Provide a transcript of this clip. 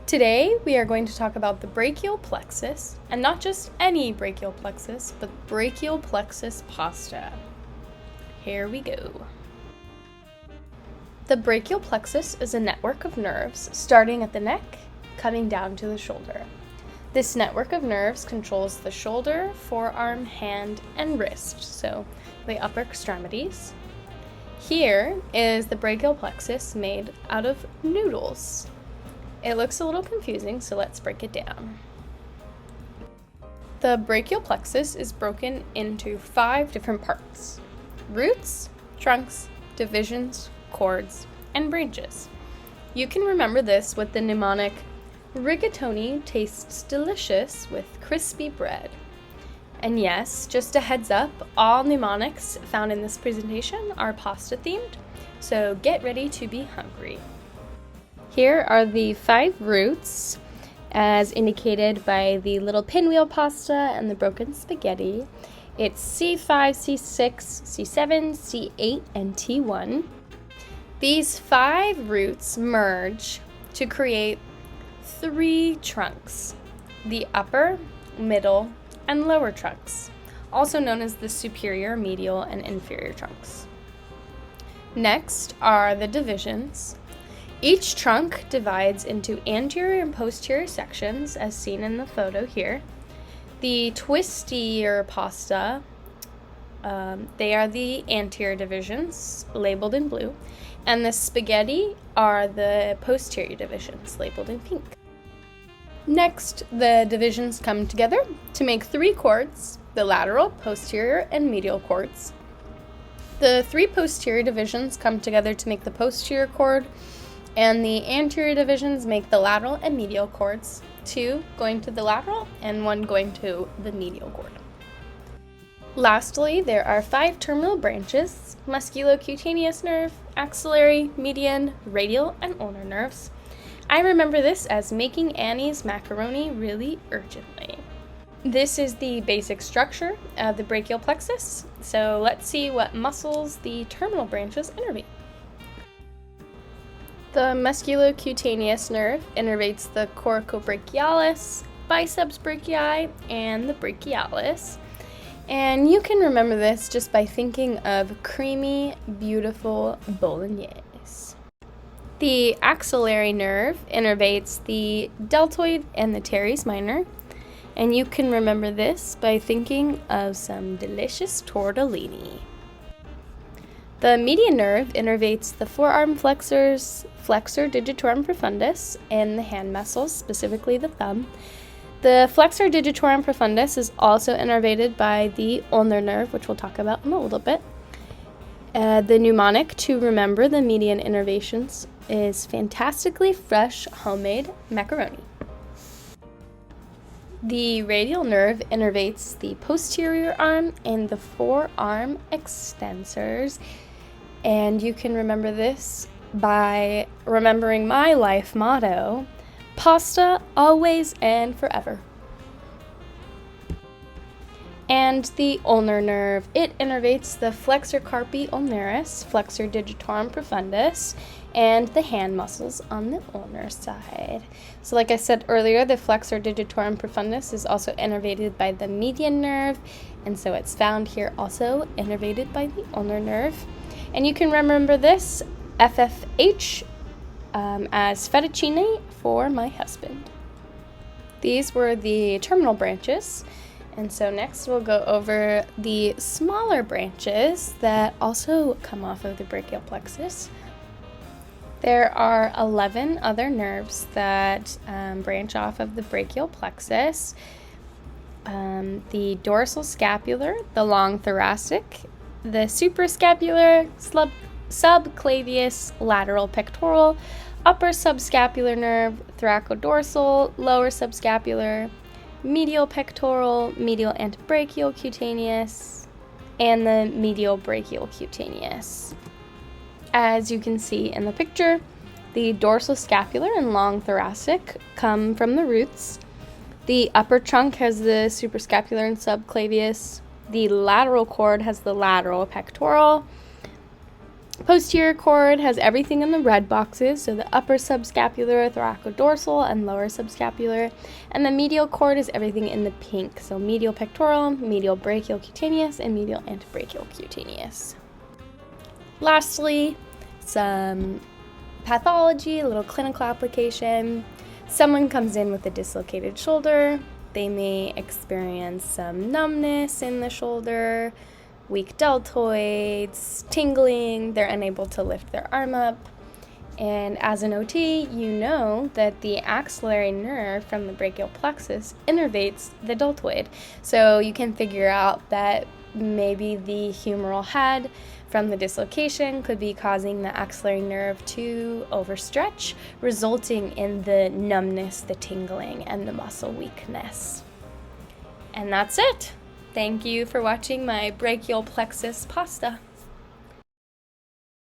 Today we are going to talk about the brachial plexus, and not just any brachial plexus, but brachial plexus pasta. Here we go. The brachial plexus is a network of nerves starting at the neck, cutting down to the shoulder. This network of nerves controls the shoulder, forearm, hand, and wrist, so the upper extremities. Here is the brachial plexus made out of noodles. It looks a little confusing, so let's break it down. The brachial plexus is broken into 5 different parts: roots, trunks, divisions, cords, and branches. You can remember this with the mnemonic, "Rigatoni tastes delicious with crispy bread." And yes, just a heads up, all mnemonics found in this presentation are pasta themed, so get ready to be hungry. Here are the 5 roots, as indicated by the little pinwheel pasta and the broken spaghetti. It's C5, C6, C7, C8, and T1. These 5 roots merge to create 3 trunks: the upper, middle, and lower trunks, also known as the superior, medial, and inferior trunks. Next are the divisions. Each trunk divides into anterior and posterior sections, as seen in the photo here. The twistier pasta, they are the anterior divisions, labeled in blue, and the spaghetti are the posterior divisions, labeled in pink. Next, the divisions come together to make 3 cords: the lateral, posterior, and medial cords. The 3 posterior divisions come together to make the posterior cord, and the anterior divisions make the lateral and medial cords, 2 going to the lateral and 1 going to the medial cord. Lastly, there are 5 terminal branches: musculocutaneous nerve, axillary, median, radial, and ulnar nerves. I remember this as making Annie's macaroni really urgently. This is the basic structure of the brachial plexus, so let's see what muscles the terminal branches innervate. The musculocutaneous nerve innervates the coracobrachialis, biceps brachii, and the brachialis. And you can remember this just by thinking of creamy, beautiful bolognese. The axillary nerve innervates the deltoid and the teres minor. And you can remember this by thinking of some delicious tortellini. The median nerve innervates the forearm flexors, flexor digitorum profundus, and the hand muscles, specifically the thumb. The flexor digitorum profundus is also innervated by the ulnar nerve, which we'll talk about in a little bit. The mnemonic to remember the median innervations is fantastically fresh homemade macaroni. The radial nerve innervates the posterior arm and the forearm extensors. And you can remember this by remembering my life motto: pasta always and forever. And the ulnar nerve, it innervates the flexor carpi ulnaris, flexor digitorum profundus, and the hand muscles on the ulnar side. So like I said earlier, the flexor digitorum profundus is also innervated by the median nerve, and so it's found here also innervated by the ulnar nerve. And you can remember this, FFH, as fettuccine for my husband. These were the terminal branches. And so next we'll go over the smaller branches that also come off of the brachial plexus. There are 11 other nerves that branch off of the brachial plexus. The dorsal scapular, the long thoracic, the suprascapular, subclavius, lateral pectoral, upper subscapular nerve, thoracodorsal, lower subscapular, medial pectoral, medial antebrachial cutaneous, and the medial brachial cutaneous. As you can see in the picture, the dorsal scapular and long thoracic come from the roots. The upper trunk has the suprascapular and subclavius. The lateral cord has the lateral pectoral. Posterior cord has everything in the red boxes, so the upper subscapular, thoracodorsal, and lower subscapular. And the medial cord is everything in the pink, so medial pectoral, medial brachial cutaneous, and medial antebrachial cutaneous. Lastly, some pathology, a little clinical application. Someone comes in with a dislocated shoulder. They may experience some numbness in the shoulder, weak deltoids, tingling, they're unable to lift their arm up. And as an OT, you know that the axillary nerve from the brachial plexus innervates the deltoid. So you can figure out that maybe the humeral head from the dislocation could be causing the axillary nerve to overstretch, resulting in the numbness, the tingling, and the muscle weakness. And that's it. Thank you for watching my brachial plexus pasta.